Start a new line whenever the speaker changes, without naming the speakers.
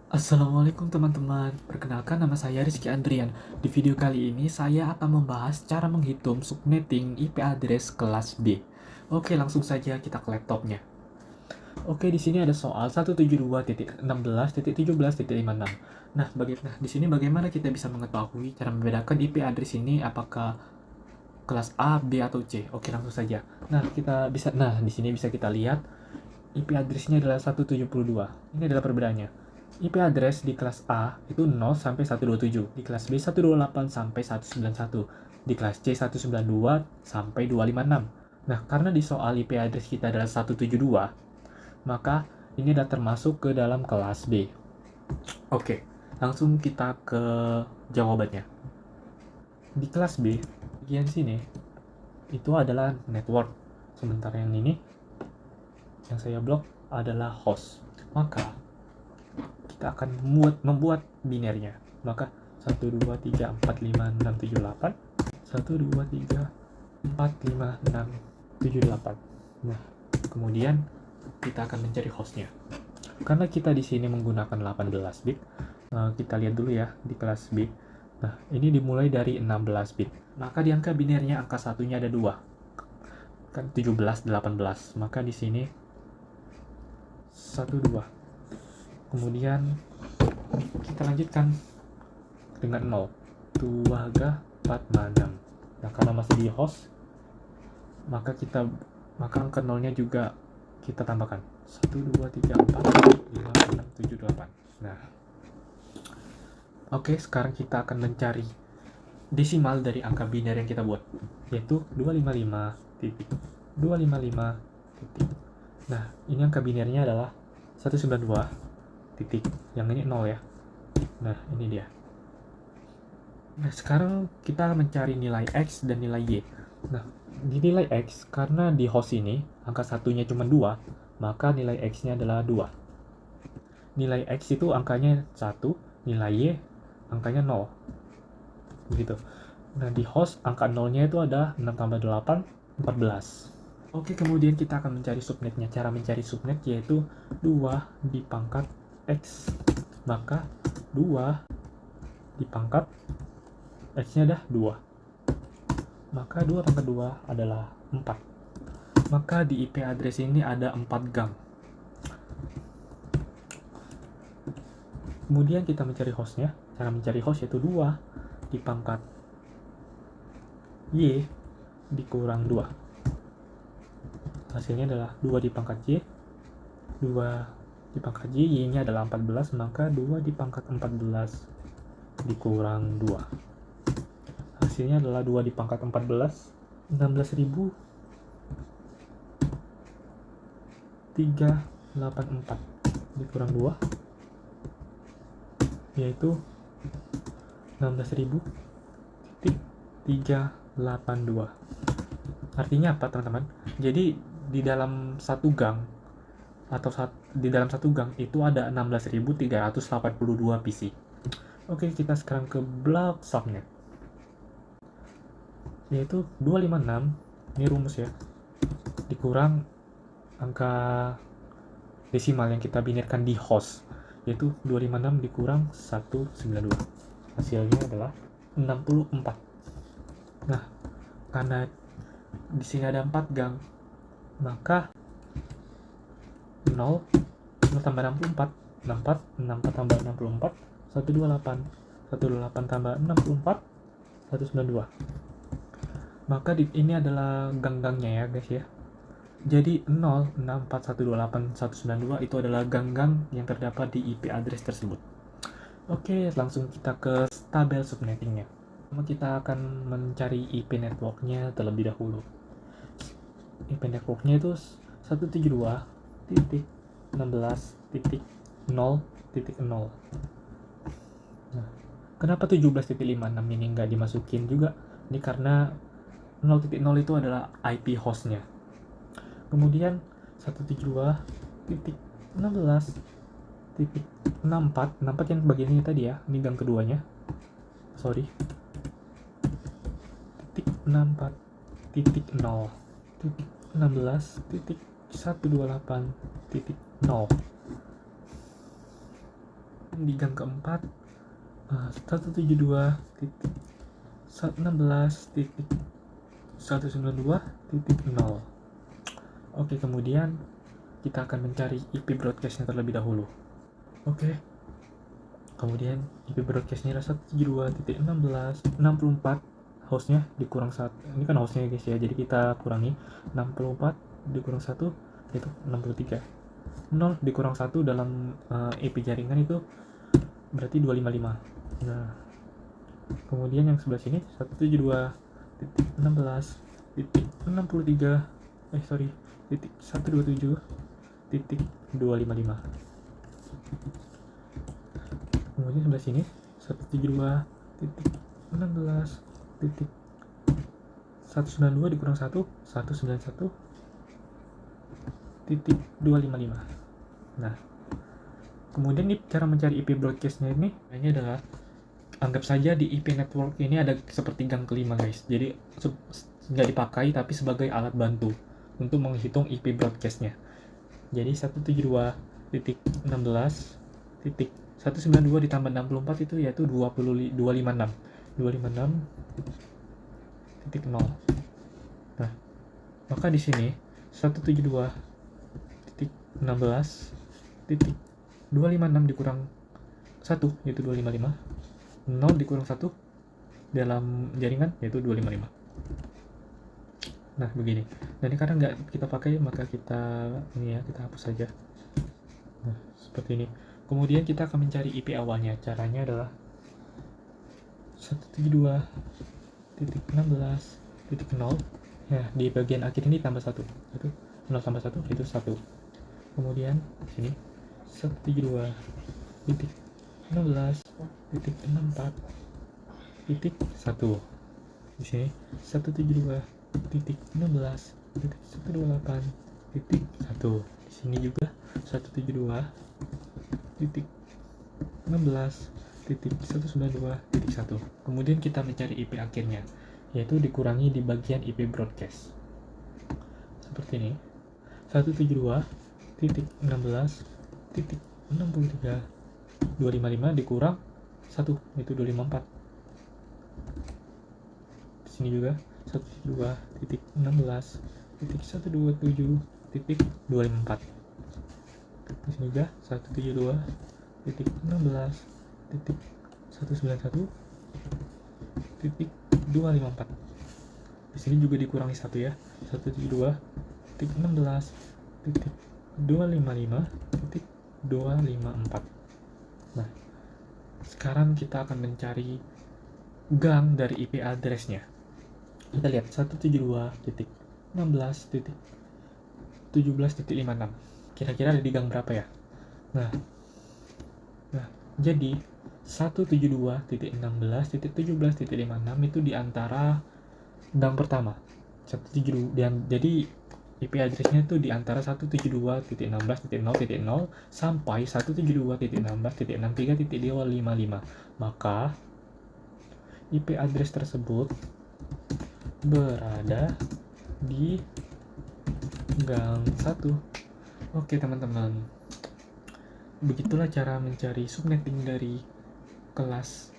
Assalamualaikum teman-teman, perkenalkan nama saya Rizky Andrian. Di video kali ini saya akan membahas cara menghitung subnetting IP address kelas B. Oke, langsung saja kita ke laptopnya. Oke, di sini ada soal 172.16.17.56. Nah, di sini bagaimana kita bisa mengetahui cara membedakan IP address ini apakah kelas A, B, atau C? Oke, langsung saja. Di sini bisa kita lihat IP address-nya adalah 172. Ini adalah perbedaannya. IP address di kelas A itu 0 sampai 127, di kelas B 128 sampai 191, di kelas C 192 sampai 256. Nah, karena di soal IP address kita adalah 172, maka ini adalah termasuk ke dalam kelas B. Oke, langsung kita ke jawabannya. Di kelas B, bagian sini itu adalah network. Sementara yang ini yang saya blok adalah host. Maka kita akan membuat binernya. Maka 1 2 3 4 5 6 7 8 1 2 3 4 5 6 7 8. Nah, kemudian kita akan mencari hostnya. Karena kita di sini menggunakan 18 bit, kita lihat dulu ya di kelas B. Nah, ini dimulai dari 16 bit. Maka di angka binernya angka satunya ada 2. Kan 17 18. Maka di sini 1 2. Kemudian kita lanjutkan dengan 0. 2 4 6. Nah, karena masih di host, maka angka 0-nya juga kita tambahkan. 1 2 3 4 5 6 7 8. Nah, oke, sekarang kita akan mencari desimal dari angka biner yang kita buat, yaitu 255 titik 255 titik. Nah, ini angka binernya adalah 192 titik, yang ini 0 ya. Nah, ini dia. Nah, sekarang kita mencari nilai X dan nilai Y. Nah, di nilai X, karena di host ini angka satunya cuma 2, maka nilai X-nya adalah 2. Nilai X itu angkanya 1, nilai Y angkanya 0. Begitu. Nah, di host angka 0-nya itu ada 6 tambah 8, 14. Oke, kemudian kita akan mencari subnetnya. Cara mencari subnet yaitu 2 di pangkat X. Maka 2 di pangkat X-nya dah 2. Maka 2 pangkat 2 adalah 4. Maka di IP address ini ada 4 gang. Kemudian kita mencari hostnya. Cara mencari host yaitu 2 di pangkat Y dikurang 2. Hasilnya adalah 2 di pangkat Y, 2 di pangkat Y, Y-nya adalah 14, maka 2 di pangkat 14 dikurang 2. Hasilnya adalah 2 di pangkat 14, 16.384 dikurang 2, yaitu 16.382. Artinya apa, teman-teman? Jadi di dalam satu gang di dalam satu gang itu ada 16.382 PC. Oke, kita sekarang ke blok subnet, yaitu 256. Ini rumus ya, dikurang angka desimal yang kita binarkan di host, yaitu 256 dikurang 192. Hasilnya adalah 64. Nah, karena di sini ada 4 gang, maka 0 tambah 64, 64 tambah 64, 128, 128 tambah 64, 192. Maka ini adalah gang-gangnya ya guys ya. Jadi 0, 64, 128, 192 itu adalah gang-gang yang terdapat di IP address tersebut. Oke, langsung kita ke tabel subnettingnya. Kita akan mencari IP networknya terlebih dahulu. IP networknya itu 172.16.0.0. Nah, kenapa 17.56 ini nggak dimasukin juga? Ini karena 0.0 itu adalah IP hostnya. Kemudian 172.16.64 yang bagian ini tadi ya, ini gang keduanya. Sorry. 64.0 16.128.0. di gang keempat 172.16.192.0. Oke, kemudian kita akan mencari IP broadcastnya terlebih dahulu. Oke, kemudian IP broadcastnya adalah 172.16.64. hostnya dikurang 1. Ini kan hostnya guys ya, jadi kita kurangi 64 dikurang 1 itu 63. 0 dikurang 1 dalam IP jaringan itu berarti 255. Nah, kemudian yang sebelah sini 172.16.127.255. Kemudian sebelah sini 172.16.192 dikurang 1 191.255. Nah, kemudian cara mencari IP broadcastnya ini adalah anggap saja di IP network ini ada seperti gang kelima guys. Jadi nggak dipakai tapi sebagai alat bantu untuk menghitung IP broadcastnya. Jadi 172.16.192 ditambah 64 itu yaitu 256. 256.0. Nah, maka di sini 172.16.256 dikurang 1 yaitu 255. 0 dikurang 1 dalam jaringan yaitu 255. Nah, begini. Dan ini karena nggak kita pakai maka kita hapus saja. Nah, seperti ini. Kemudian kita akan mencari IP awalnya. Caranya adalah 172.16.0. Ya, di bagian akhir ini tambah 1. Itu 0 tambah 1 itu 1. Kemudian sini 172.16.64.1. Di sini 172.16.128.1. Di sini juga 172.16.192.1. Kemudian kita mencari IP akhirnya, yaitu dikurangi di bagian IP broadcast. Seperti ini. 172.16.63.255 dikurang 1 itu 254. Di sini juga 172.16.127.254. Di sini juga 172.16.191.254. Di sini juga dikurangi 1 ya. 172.16.255.254. Nah, sekarang kita akan mencari gang dari IP address-nya. Kita lihat 172.16.17.56. Kira-kira ada di gang berapa ya? Nah, jadi 172.16.17.56 itu di antara gang pertama. 172 jadi IP address-nya itu di antara 172.16.0.0 sampai 172.16.63.255. Maka IP address tersebut berada di gang 1. Oke teman-teman, begitulah cara mencari subnetting dari kelas